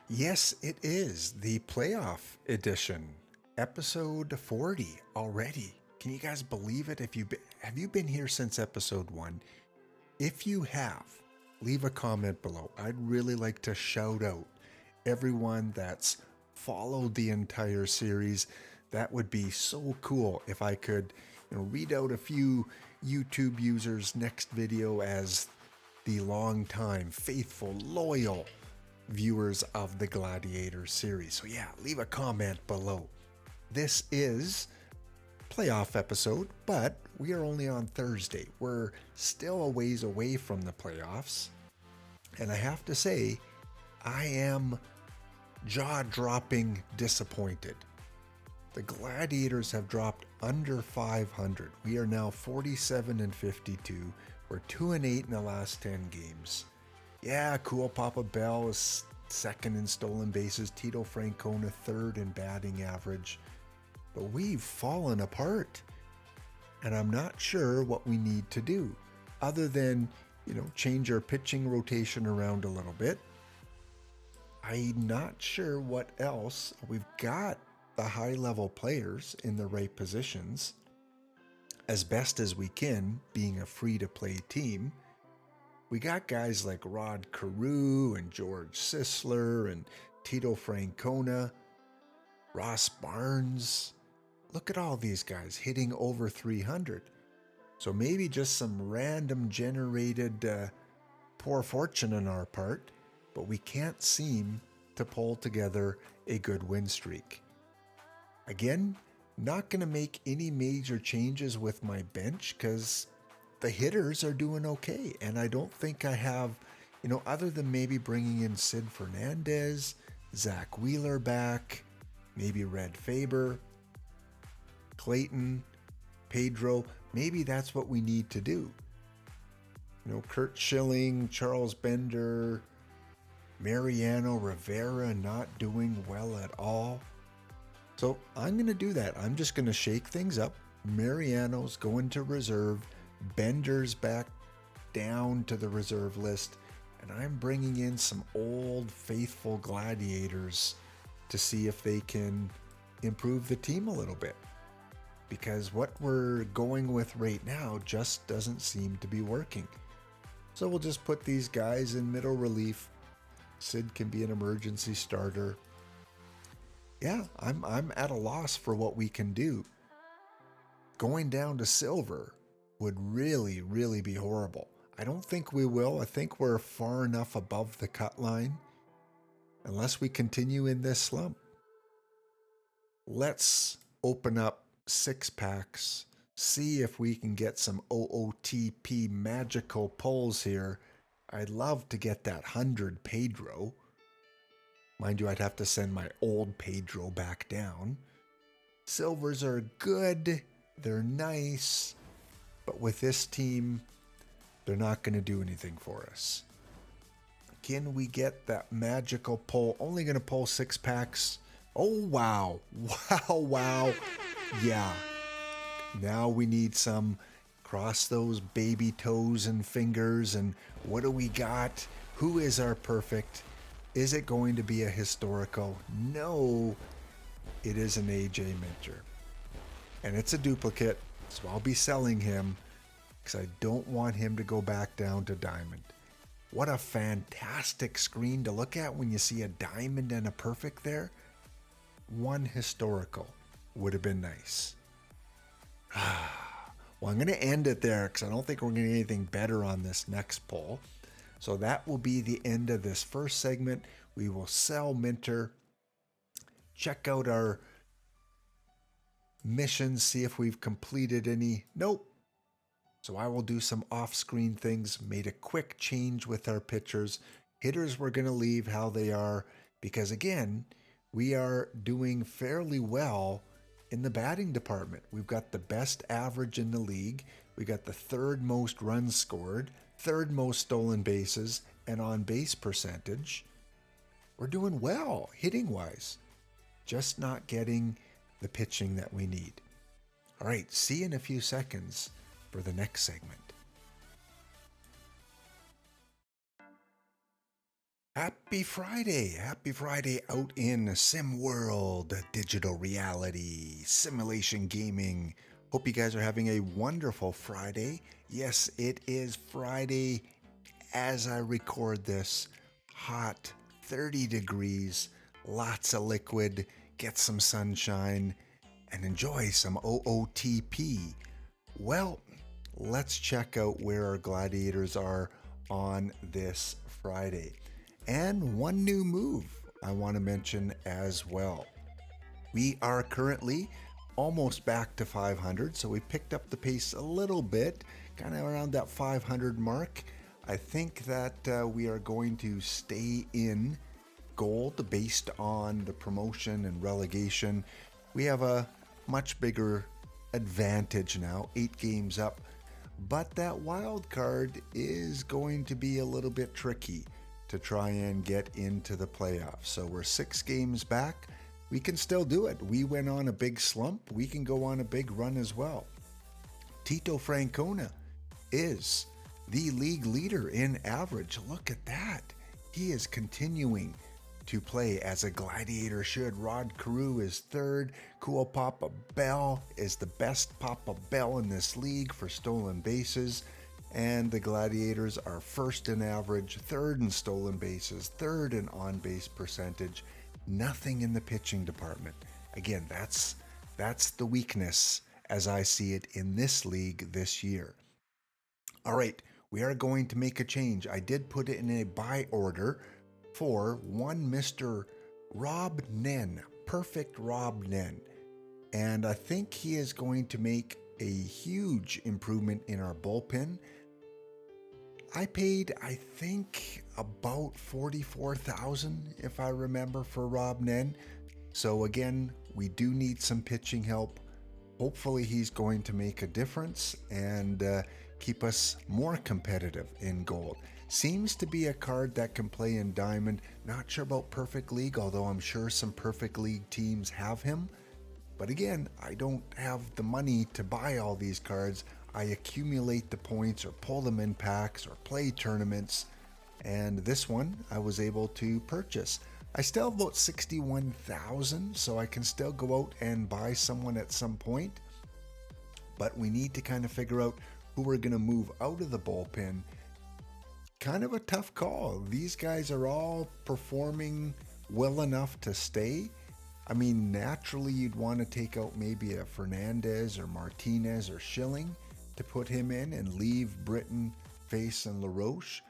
Yes, it is the playoff edition, episode 40 already. Can you guys believe it? Have you been here since episode 1? If you have, leave a comment below. I'd really like to shout out everyone that's followed the entire series. That would be so cool if I could, read out a few YouTube users' next video as the long-time, faithful, loyal viewers of the Gladiators series. So yeah, leave a comment below. This is playoff episode, but we are only on Thursday. We're still a ways away from the playoffs. And I have to say, I am jaw-dropping disappointed. The Gladiators have dropped under 500. We are now 47-52. We're 2-8 in the last 10 games. Yeah, cool. Papa Bell is second in stolen bases. Tito Francona third in batting average. But we've fallen apart. And I'm not sure what we need to do other than, change our pitching rotation around a little bit. I'm not sure what else. We've got the high-level players in the right positions as best as we can, being a free-to-play team. We got guys like Rod Carew and George Sisler and Tito Francona, Ross Barnes. Look at all these guys hitting over 300. So maybe just some random generated poor fortune on our part, but we can't seem to pull together a good win streak. Again, not going to make any major changes with my bench because the hitters are doing okay. And I don't think I have, other than maybe bringing in Sid Fernandez, Zach Wheeler back, maybe Red Faber, Clayton, Pedro, maybe that's what we need to do. Kurt Schilling, Charles Bender, Mariano Rivera not doing well at all. So I'm going to do that. I'm just going to shake things up. Mariano's going to reserve. Bender's back down to the reserve list. And I'm bringing in some old faithful Gladiators to see if they can improve the team a little bit. Because what we're going with right now just doesn't seem to be working. So we'll just put these guys in middle relief. Sid can be an emergency starter. Yeah, I'm at a loss for what we can do. Going down to silver would really, really be horrible. I don't think we will. I think we're far enough above the cut line unless we continue in this slump. Let's open up 6 packs, see if we can get some OOTP magical pulls here. I'd love to get that 100 Pedro. Mind you, I'd have to send my old Pedro back down. Silvers are good. They're nice. But with this team, they're not going to do anything for us. Can we get that magical pull? Only going to pull 6 packs. Oh, wow. Wow. Yeah. Now we need some. Cross those baby toes and fingers. And what do we got? Who is our perfect? Is it going to be a historical? No, it is an AJ Minter. And it's a duplicate, so I'll be selling him because I don't want him to go back down to diamond. What a fantastic screen to look at when you see a diamond and a perfect there. One historical would have been nice. Well, I'm going to end it there because I don't think we're going to get anything better on this next poll. So that will be the end of this first segment. We will sell Minter, check out our missions, see if we've completed any. Nope. So I will do some off-screen things, made a quick change with our pitchers. Hitters we're going to leave how they are because, again, we are doing fairly well in the batting department. We've got the best average in the league. We got the 3rd most runs scored, 3rd most stolen bases, and on base percentage. We're doing well hitting wise, just not getting the pitching that we need. All right, see you in a few seconds for the next segment. Happy Friday! Happy Friday out in Sim World, digital reality, simulation gaming. Hope you guys are having a wonderful Friday. Yes, it is Friday as I record this. Hot, 30 degrees, lots of liquid, get some sunshine, and enjoy some OOTP. Well, let's check out where our gladiators are on this Friday. And one new move I want to mention as well. We are currently almost back to 500, so we picked up the pace a little bit, kind of around that 500 mark. I think that we are going to stay in gold based on the promotion and relegation. We have a much bigger advantage now, 8 games up, but that wild card is going to be a little bit tricky to try and get into the playoffs. So we're 6 games back. We can still do it. We went on a big slump. We can go on a big run as well. Tito Francona is the league leader in average. Look at that. He is continuing to play as a gladiator should. Rod Carew is third. Cool Papa Bell is the best Papa Bell in this league for stolen bases. And the Gladiators are first in average, third in stolen bases, third in on-base percentage. Nothing in the pitching department. Again, that's the weakness as I see it in this league this year. All right, we are going to make a change. I did put it in a buy order for one Mr. Rob Nen, perfect Rob Nen. And I think he is going to make a huge improvement in our bullpen. I paid, I think, about $44,000, if I remember, for Rob Nen. So again, we do need some pitching help. Hopefully he's going to make a difference and keep us more competitive in gold. Seems to be a card that can play in diamond. Not sure about Perfect League, although I'm sure some Perfect League teams have him. But again, I don't have the money to buy all these cards. I accumulate the points or pull them in packs or play tournaments. And this one I was able to purchase. I still have about 61,000, so I can still go out and buy someone at some point. But we need to kind of figure out who we're going to move out of the bullpen. Kind of a tough call. These guys are all performing well enough to stay. I mean, naturally you'd want to take out maybe a Fernandez or Martinez or Schilling to put him in and leave Britton, Face, and LaRoche.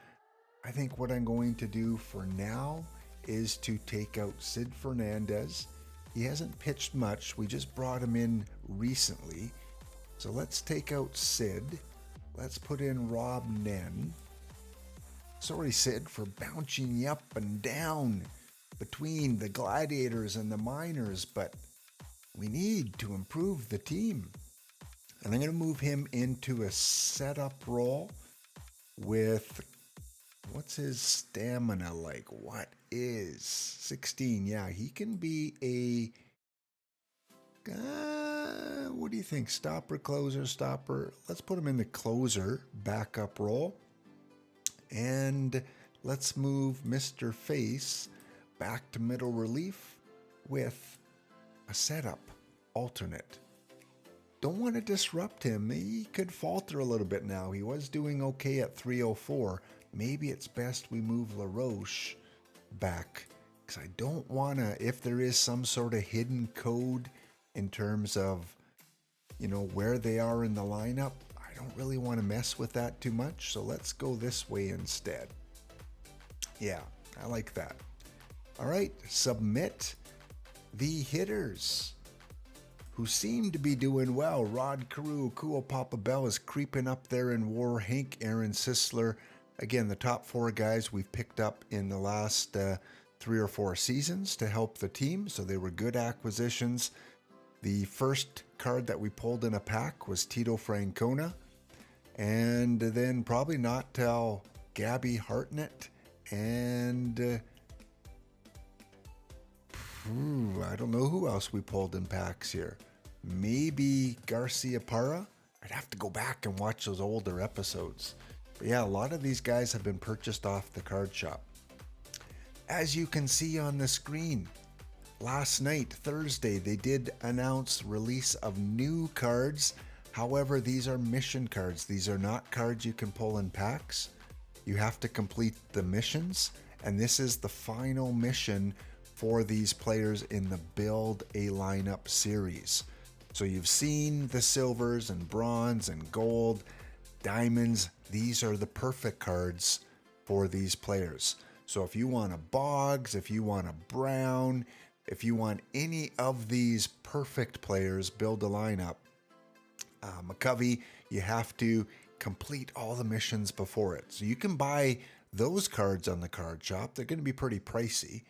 I think what I'm going to do for now is to take out Sid Fernandez. He hasn't pitched much. We just brought him in recently. So let's take out Sid. Let's put in Rob Nen. Sorry, Sid, for bouncing you up and down between the Gladiators and the Miners, but we need to improve the team. And I'm going to move him into a setup role with, what's his stamina like? What is 16? Yeah, he can be a, what do you think? Stopper, closer, stopper. Let's put him in the closer backup role. And let's move Mr. Face back to middle relief with a setup alternate. Don't want to disrupt him. He could falter a little bit now. He was doing okay at 304. Maybe it's best we move LaRoche back, because I don't want to, if there is some sort of hidden code in terms of, where they are in the lineup, I don't really want to mess with that too much. So let's go this way instead. Yeah, I like that. All right, submit the hitters who seem to be doing well. Rod Carew, Cool Papa Bell is creeping up there in WAR. Hank, Aaron Sisler. Again, the top 4 guys we've picked up in the last 3 or 4 seasons to help the team. So they were good acquisitions. The first card that we pulled in a pack was Tito Francona. And then probably not till Gabby Hartnett and I don't know who else we pulled in packs here. Maybe Garcia Parra. I'd have to go back and watch those older episodes. But yeah, a lot of these guys have been purchased off the card shop. as you can see on the screen, last night, Thursday, they did announce release of new cards. However, these are mission cards. These are not cards you can pull in packs. You have to complete the missions, and this is the final mission for these players in the Build a Lineup series. So you've seen the silvers and bronze and gold, diamonds. These are the perfect cards for these players. So if you want a Boggs, if you want a Brown, if you want any of these perfect players, Build a Lineup, McCovey, you have to complete all the missions before it. So you can buy those cards on the card shop. They're going to be pretty pricey,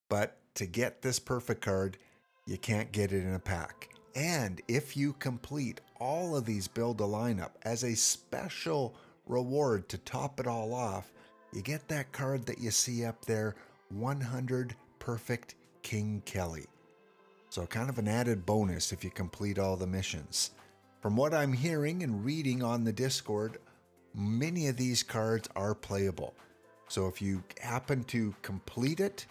but to get this perfect card, you can't get it in a pack. And if you complete all of these Build a Lineup as a special reward to top it all off, you get that card that you see up there, 100 Perfect King Kelly. So kind of an added bonus if you complete all the missions. From what I'm hearing and reading on the Discord, many of these cards are playable. So if you happen to complete it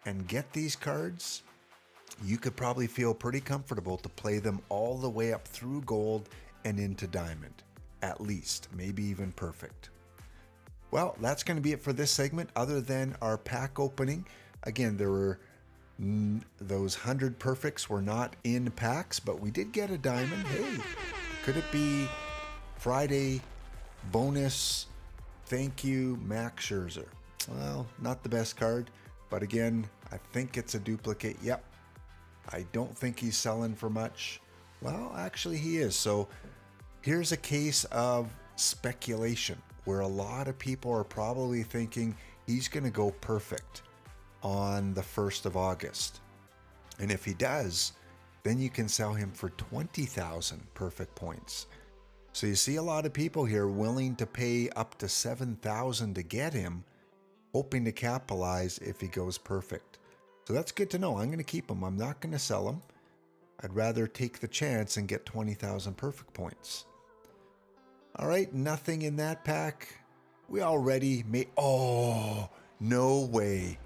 and get these cards, you could probably feel pretty comfortable to play them all the way up through gold and into diamond, at least, maybe even perfect. Well, that's going to be it for this segment, other than our pack opening. Again, there were those 100 perfects were not in packs, but we did get a diamond. Hey, could it be Friday bonus? Thank you, Max Scherzer. Well, not the best card, but again, I think it's a duplicate. Yep. I don't think he's selling for much. Well, actually he is. So here's a case of speculation where a lot of people are probably thinking he's going to go perfect on the 1st of August. And if he does, then you can sell him for 20,000 perfect points. So you see a lot of people here willing to pay up to 7,000 to get him, hoping to capitalize if he goes perfect. So that's good to know. I'm going to keep him. I'm not going to sell him. I'd rather take the chance and get 20,000 perfect points. All right, nothing in that pack. We already made... Oh, no way.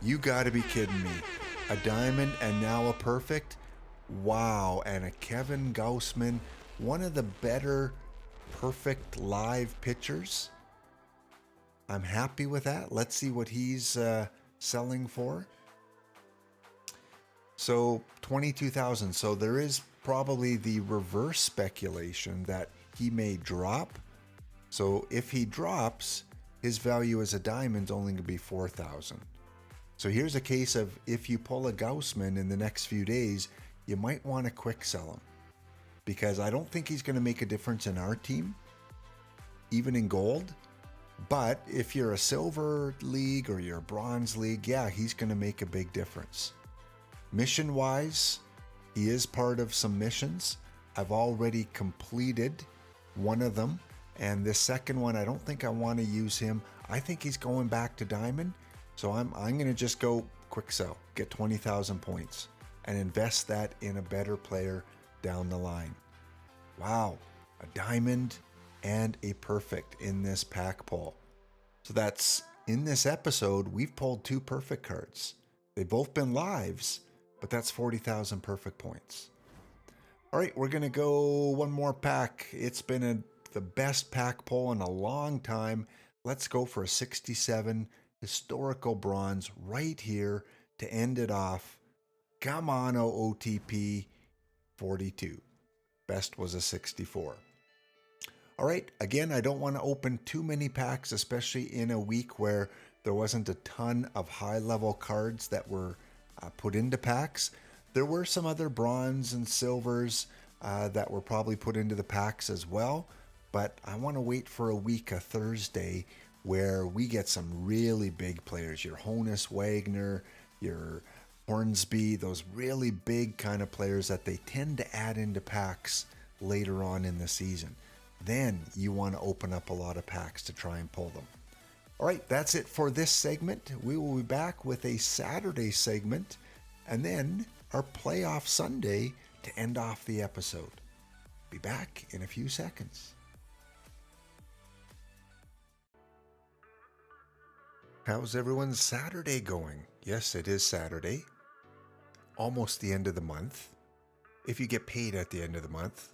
You got to be kidding me. A diamond and now a perfect? Wow, and a Kevin Gausman, one of the better perfect live pitchers. I'm happy with that. Let's see what he's selling for. So 22,000. So there is probably the reverse speculation that he may drop. So if he drops, his value as a diamond's only going to be 4,000. So here's a case of if you pull a Gausman in the next few days, you might want to quick sell him, because I don't think he's going to make a difference in our team, even in gold. But if you're a silver league or you're a bronze league, yeah, he's going to make a big difference. Mission wise, he is part of some missions. I've already completed one of them, and this second one, I don't think I want to use him. I think he's going back to diamond. So I'm going to just go quick sell, get 20,000 points, and invest that in a better player down the line. Wow, a diamond and a perfect in this pack pull. So that's, in this episode, we've pulled 2 perfect cards. They've both been lives, but that's 40,000 perfect points. All right, we're going to go one more pack. It's been the best pack pull in a long time. Let's go for a 67 historical bronze right here to end it off. Come on, OOTP 42. Best was a 64. All right, again, I don't want to open too many packs, especially in a week where there wasn't a ton of high-level cards that were put into packs. There were some other bronze and silvers that were probably put into the packs as well, but I want to wait for a week, a Thursday, where we get some really big players, your Honus Wagner, your Hornsby, those really big kind of players that they tend to add into packs later on in the season. Then you want to open up a lot of packs to try and pull them. All right, that's it for this segment. We will be back with a Saturday segment and then our playoff Sunday to end off the episode. Be back in a few seconds. How's everyone's Saturday going? Yes, it is Saturday. Almost the end of the month. If you get paid at the end of the month,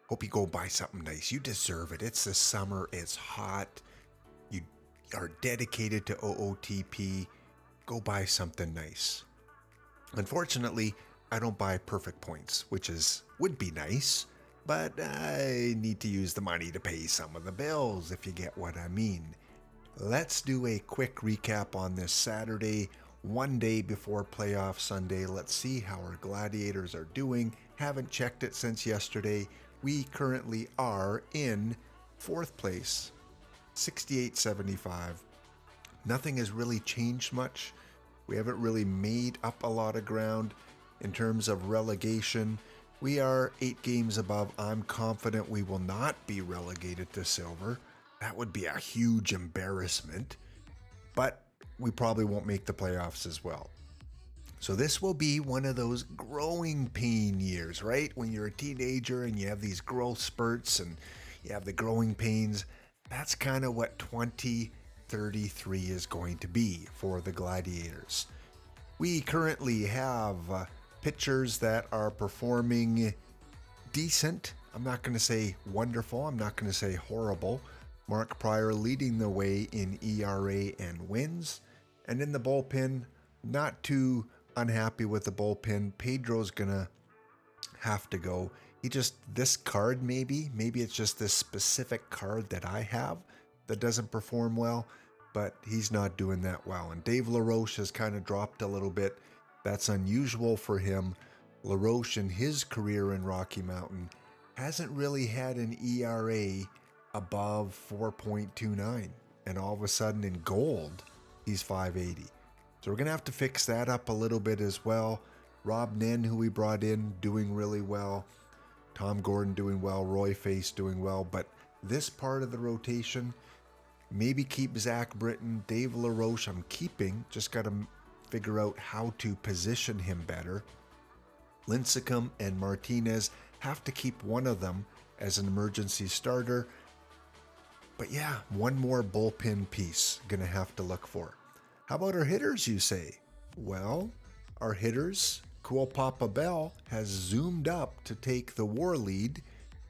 hope you go buy something nice. You deserve it. It's the summer. It's hot. You are dedicated to OOTP. Go buy something nice. Unfortunately, I don't buy perfect points, which would be nice, but I need to use the money to pay some of the bills, if you get what I mean. Let's do a quick recap on this Saturday, one day before playoff Sunday. Let's see how our Gladiators are doing. Haven't checked it since yesterday. We currently are in 4th place, 68-75. Nothing has really changed much. We haven't really made up a lot of ground in terms of relegation. We are 8 games above. I'm confident we will not be relegated to silver. That would be a huge embarrassment, but we probably won't make the playoffs as well. So this will be one of those growing pain years, right? When you're a teenager and you have these growth spurts and you have the growing pains. That's kind of what 2033 is going to be for the Gladiators. We currently have pitchers that are performing decent. I'm not going to say wonderful. I'm not going to say horrible. Mark Pryor leading the way in ERA and wins. And in the bullpen, not too unhappy with the bullpen. Pedro's going to have to go. This card maybe it's just this specific card that I have that doesn't perform well, but he's not doing that well. And Dave LaRoche has kind of dropped a little bit. That's unusual for him. LaRoche in his career in Rocky Mountain hasn't really had an ERA above 4.29, and all of a sudden in gold he's 580. So we're gonna have to fix that up a little bit as well. Rob Nen, who we brought in, doing really well. Tom Gordon doing well. Roy Face doing well. But this part of the rotation, maybe keep Zach Britton. Dave LaRoche I'm keeping, just got to figure out how to position him better. Lincecum and Martinez, have to keep one of them as an emergency starter. But yeah, one more bullpen piece gonna have to look for. How about our hitters, you say? Well, our hitters, Cool Papa Bell has zoomed up to take the war lead.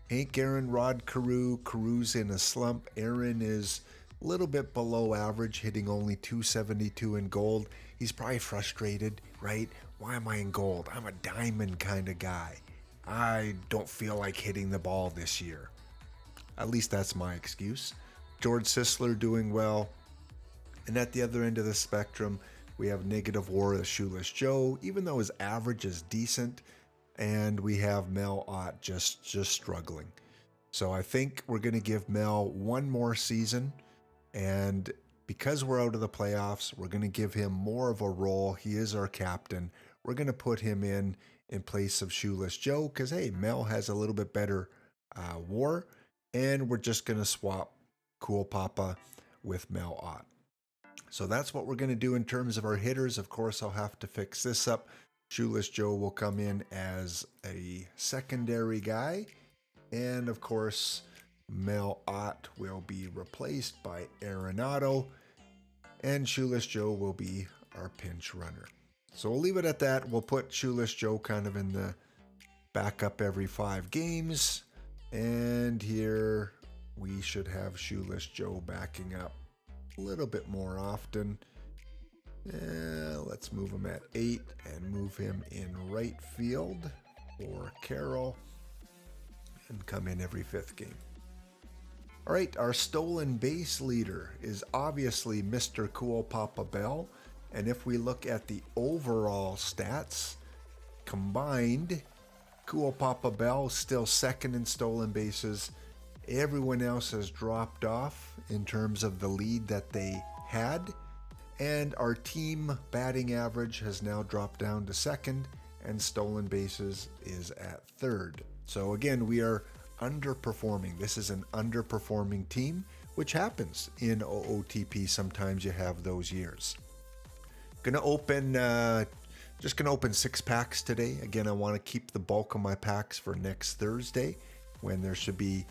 Hank Aaron, Rod Carew's in a slump. Aaron is a little bit below average, hitting only 272 in gold. He's probably frustrated, right? Why am I in gold? I'm a diamond kind of guy. I don't feel like hitting the ball this year. At least that's my excuse. George Sisler doing well. And at the other end of the spectrum, we have negative WAR as Shoeless Joe, even though his average is decent. And we have Mel Ott just struggling. So I think we're going to give Mel one more season. And because we're out of the playoffs, we're going to give him more of a role. He is our captain. We're going to put him in place of Shoeless Joe because, hey, Mel has a little bit better WAR. And we're just going to swap Cool Papa with Mel Ott. So that's what we're going to do in terms of our hitters. Of course, I'll have to fix this up. Shoeless Joe will come in as a secondary guy. And of course, Mel Ott will be replaced by Arenado. And Shoeless Joe will be our pinch runner. So we'll leave it at that. We'll put Shoeless Joe kind of in the backup every 5 games. And here we should have Shoeless Joe backing up a little bit more often. Let's move him at 8 and move him in right field for Carroll and come in every 5th game. All right, our stolen base leader is obviously Mr. Cool Papa Bell. And if we look at the overall stats combined, Cool Papa Bell still second in stolen bases. Everyone else has dropped off in terms of the lead that they had. And our team batting average has now dropped down to 2nd, and stolen bases is at 3rd. So again, we are underperforming. This is an underperforming team, which happens in OOTP. Sometimes you have those years. Just gonna open 6 packs today. Again, I want to keep the bulk of my packs for next Thursday, when there should be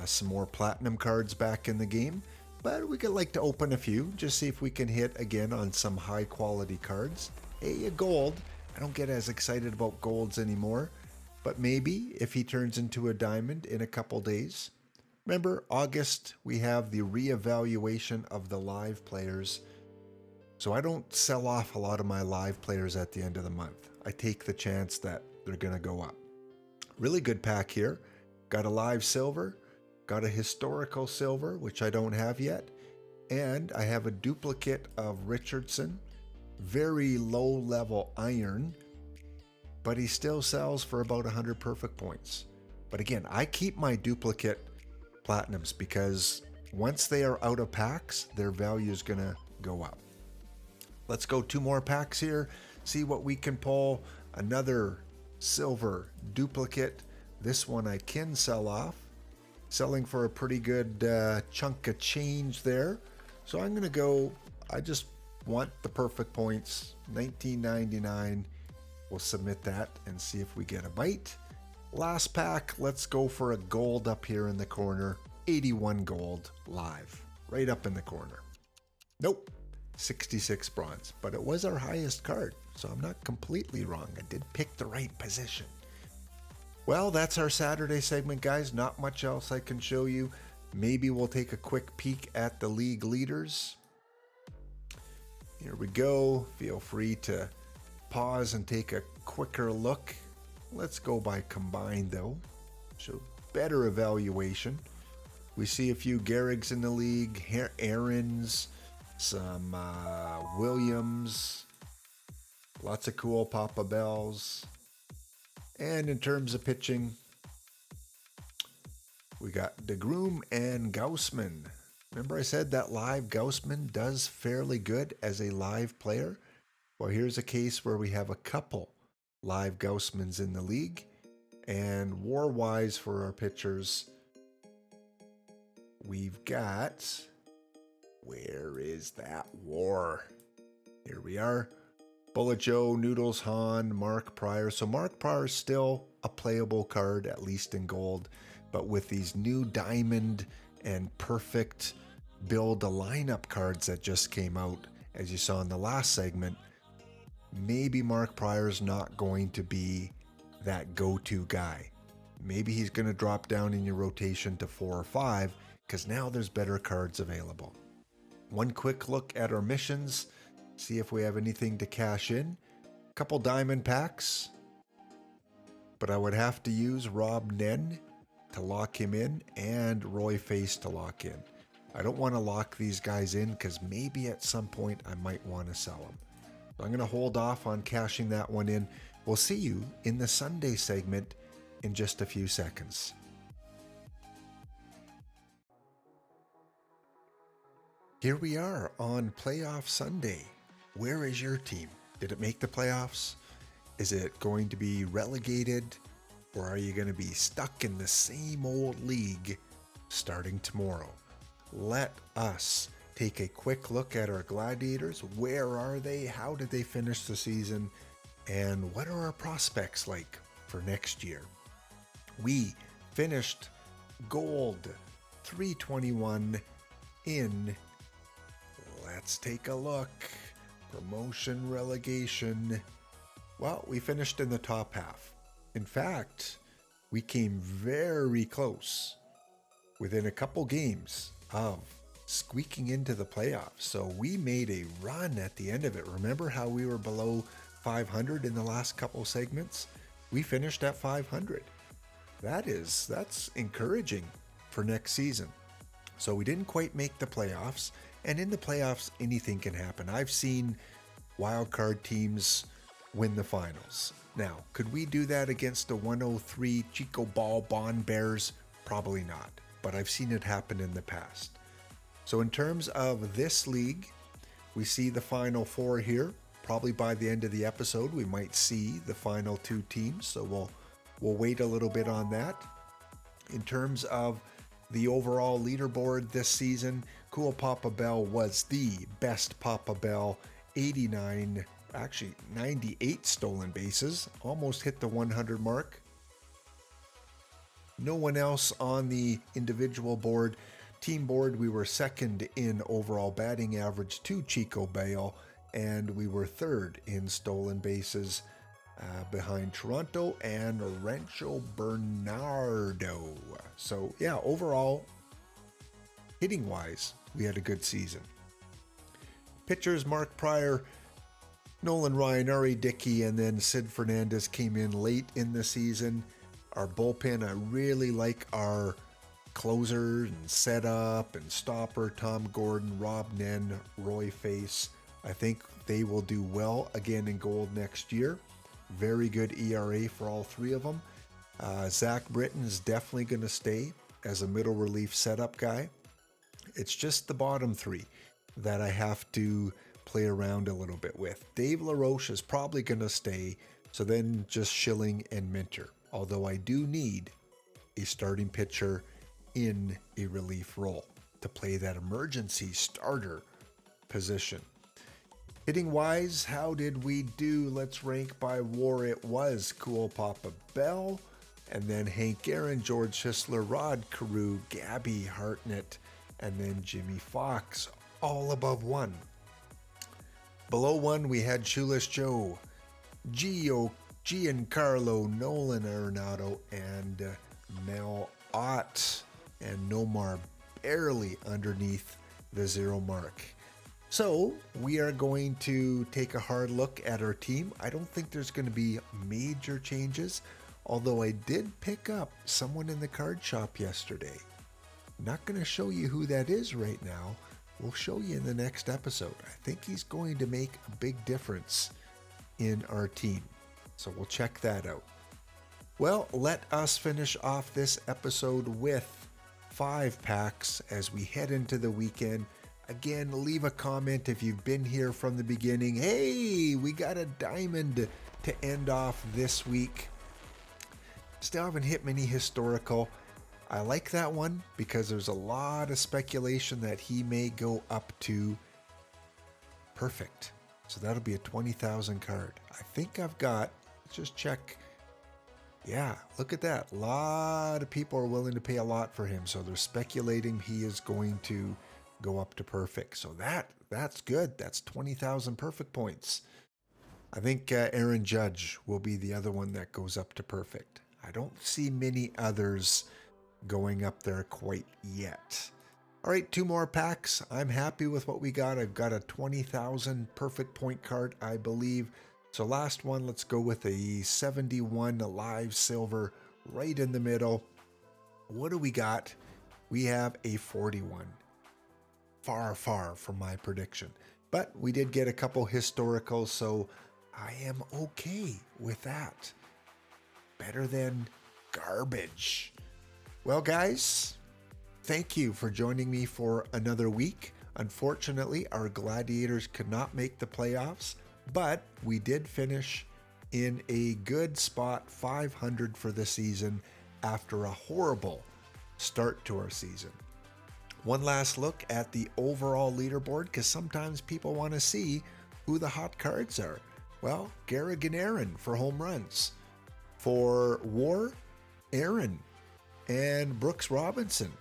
some more platinum cards back in the game. but we could like to open a few, just see if we can hit again on some high quality cards. A gold. I don't get as excited about golds anymore, but maybe if he turns into a diamond in a couple days. Remember, August, we have the reevaluation of the live players. So I don't sell off a lot of my live players at the end of the month. I take the chance that they're going to go up. Really good pack here. Got a live silver, got a historical silver, which I don't have yet, and I have a duplicate of Richardson, very low level iron, but he still sells for about 100 perfect points. But again, I keep my duplicate platinums because once they are out of packs, their value is going to go up. Let's go 2 more packs here, see what we can pull. Another silver duplicate. This one I can sell off, selling for a pretty good chunk of change there. So I'm going to go, I just want the perfect points, $19.99. We'll submit that and see if we get a bite. Last pack, let's go for a gold up here in the corner. 81 gold live, right up in the corner. Nope, 66 bronze, but it was our highest card, so I'm not completely wrong. I did pick the right position. Well, that's our Saturday segment, guys. Not much else I can show you. Maybe we'll take a quick peek at the league leaders. Here we go. Feel free to pause and take a quicker look. Let's go by combined though. So better evaluation. We see a few Garrigs in the league, Aarons, some Williams, lots of cool Papa Bells. And in terms of pitching, we got DeGrom and Gaussman. Remember I said that live Gaussman does fairly good as a live player? Well, here's a case where we have a couple live Gaussmans in the league. And war-wise for our pitchers, we've got, where is that war? Here we are. Bullet Joe, Noodles Hahn, Mark Pryor. So Mark Pryor is still a playable card, at least in gold. But with these new diamond and perfect build a lineup cards that just came out, as you saw in the last segment, maybe Mark Pryor's not going to be that go-to guy. Maybe he's going to drop down in your rotation to 4 or 5 because now there's better cards available. One quick look at our missions, see if we have anything to cash in. A couple diamond packs, but I would have to use Rob Nen to lock him in and Roy Face to lock in. I don't want to lock these guys in because maybe at some point I might want to sell them. So I'm going to hold off on cashing that one in. We'll see you in the Sunday segment in just a few seconds. Here we are on Playoff Sunday. Where is your team? Did it make the playoffs? Is it going to be relegated? Or are you going to be stuck in the same old league starting tomorrow? Let us take a quick look at our Gladiators. Where are they? How did they finish the season? And what are our prospects like for next year? We finished gold 321 in, let's take a look, promotion, relegation. Well, we finished in the top half. In fact, we came very close, within a couple games of squeaking into the playoffs. So we made a run at the end of it. Remember how we were below 500 in the last couple segments? We finished at 500. That's encouraging for next season. So we didn't quite make the playoffs, and in the playoffs, anything can happen. I've seen wildcard teams win the finals. Now, could we do that against the 103 Chico Ball Bond Bears? Probably not, but I've seen it happen in the past. So in terms of this league, we see the final 4 here. Probably by the end of the episode, we might see the final 2 teams, so we'll wait a little bit on that. In terms of the overall leaderboard this season, Cool Papa Bell was the best Papa Bell, 98 stolen bases, almost hit the 100 mark. No one else on the individual board Team board, we were second in overall batting average to Chico Bale, and we were third in stolen bases behind Toronto and Rancho Bernardo. So yeah, overall, hitting wise, we had a good season. Pitchers, Mark Pryor, Nolan Ryan, Ari Dickey, and then Sid Fernandez came in late in the season. Our bullpen, I really like our closer and setup and stopper, Tom Gordon, Rob Nen, Roy Face. I think they will do well again in gold next year. Very good ERA for all three of them. Zach Britton is definitely going to stay as a middle relief setup guy. It's just the bottom three that I have to play around a little bit with. Dave LaRoche is probably going to stay, so then just Schilling and Minter. Although I do need a starting pitcher in a relief role to play that emergency starter position. Hitting wise, how did we do? Let's rank by WAR. It was Cool Papa Bell, and then Hank Aaron, George Schisler, Rod Carew, Gabby Hartnett, and then Jimmy Fox, all above 1. Below 1, we had Shoeless Joe, Giancarlo, Nolan Arenado, and Mel Ott, and Nomar barely underneath the 0 mark. So we are going to take a hard look at our team. I don't think there's going to be major changes, although I did pick up someone in the card shop yesterday. Not going to show you who that is right now. We'll show you in the next episode. I think he's going to make a big difference in our team. So we'll check that out. Well, let us finish off this episode with 5 packs as we head into the weekend. Again, leave a comment if you've been here from the beginning. Hey, we got a diamond to end off this week. Still haven't hit many historical. I like that one because there's a lot of speculation that he may go up to perfect. So that'll be a 20,000 card. I think I've got, let's just check. Yeah, look at that. A lot of people are willing to pay a lot for him. So they're speculating he is going to go up to perfect. So that's good. That's 20,000 perfect points. I think Aaron Judge will be the other one that goes up to perfect. I don't see many others going up there quite yet. All right, 2 more packs. I'm happy with what we got. I've got a 20,000 perfect point card, I believe. So last one, let's go with a 71 live silver right in the middle. What do we got? We have a 41. Far from my prediction. But we did get a couple historicals, so I am okay with that. Better than garbage. Well, guys, thank you for joining me for another week. Unfortunately, our Gladiators could not make the playoffs, but we did finish in a good spot, 500 for the season after a horrible start to our season. One last look at the overall leaderboard, because sometimes people want to see who the hot cards are. Well, Garrigan Aaron for home runs. For WAR, Aaron and Brooks Robinson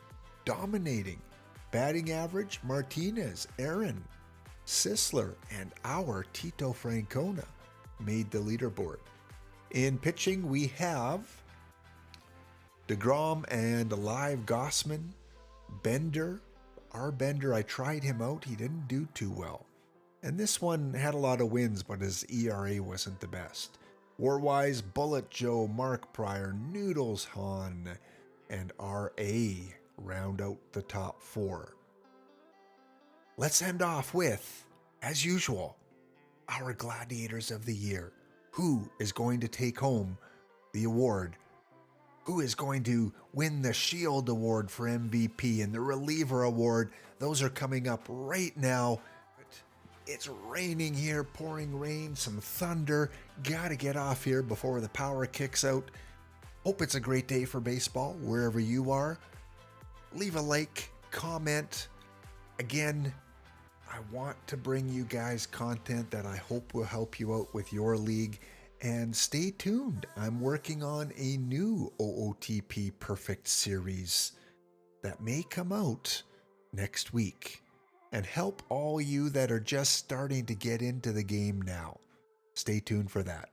dominating. Batting average, Martinez, Aaron, Sisler, and our Tito Francona made the leaderboard. In pitching, we have DeGrom and Live Gossman, Bender. Our Bender, I tried him out. He didn't do too well. And this one had a lot of wins, but his ERA wasn't the best. War-wise, Bullet Joe, Mark Pryor, Noodles Han, and R.A. round out the top 4. Let's end off with, as usual, our Gladiators of the Year. Who is going to take home the award? Who is going to win the Shield Award for MVP and the Reliever Award? Those are coming up right now. It's raining here, pouring rain, some thunder. Gotta get off here before the power kicks out. Hope it's a great day for baseball, wherever you are. Leave a like, comment. Again, I want to bring you guys content that I hope will help you out with your league. And stay tuned. I'm working on a new OOTP Perfect series that may come out next week and help all you that are just starting to get into the game now. Stay tuned for that.